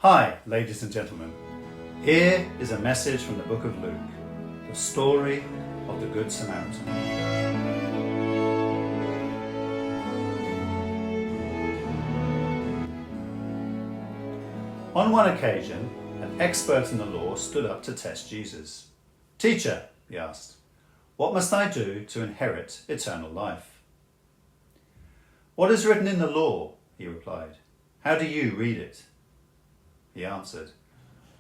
Hi, ladies and gentlemen. Here is a message from the book of Luke, the story of the Good Samaritan. On one occasion, an expert in the law stood up to test Jesus. "Teacher," he asked, "what must I do to inherit eternal life?" "What is written in the law?" he replied. "How do you read it?" He answered,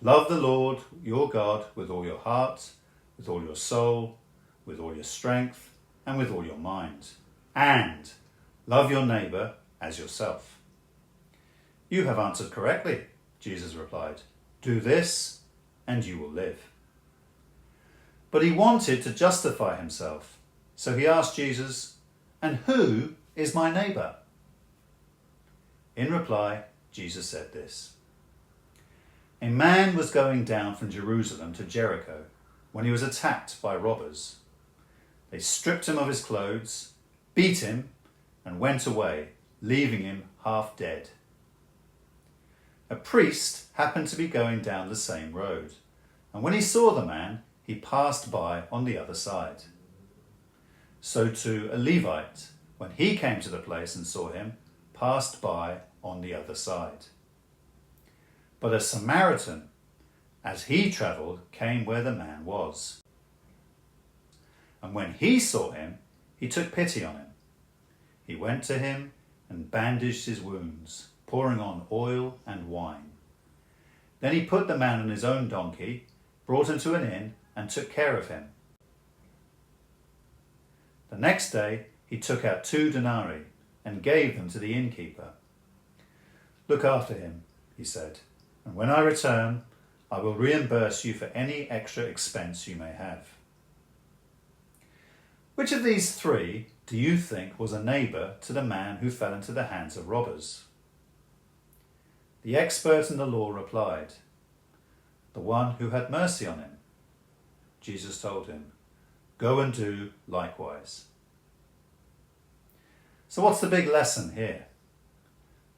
"Love the Lord your God with all your heart, with all your soul, with all your strength, and with all your mind. And love your neighbour as yourself." "You have answered correctly," Jesus replied. "Do this, and you will live." But he wanted to justify himself, so he asked Jesus, "And who is my neighbour?" In reply, Jesus said this: "A man was going down from Jerusalem to Jericho when he was attacked by robbers. They stripped him of his clothes, beat him, and went away, leaving him half dead. A priest happened to be going down the same road, and when he saw the man, he passed by on the other side. So too a Levite, when he came to the place and saw him, passed by on the other side. But a Samaritan, as he travelled, came where the man was. And when he saw him, he took pity on him. He went to him and bandaged his wounds, pouring on oil and wine. Then he put the man on his own donkey, brought him to an inn, and took care of him. The next day he took out 2 denarii and gave them to the innkeeper. "Look after him," he said, "and when I return, I will reimburse you for any extra expense you may have." Which of these 3 do you think was a neighbour to the man who fell into the hands of robbers? The expert in the law replied, "The one who had mercy on him." Jesus told him, "Go and do likewise." So what's the big lesson here?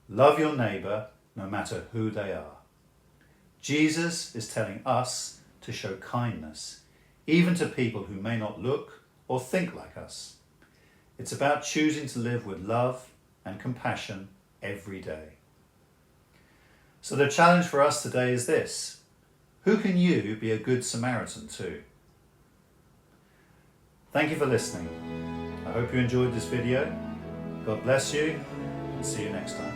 Love your neighbour no matter who they are. Jesus is telling us to show kindness, even to people who may not look or think like us. It's about choosing to live with love and compassion every day. So the challenge for us today is this: who can you be a good Samaritan to? Thank you for listening. I hope you enjoyed this video. God bless you, and see you next time.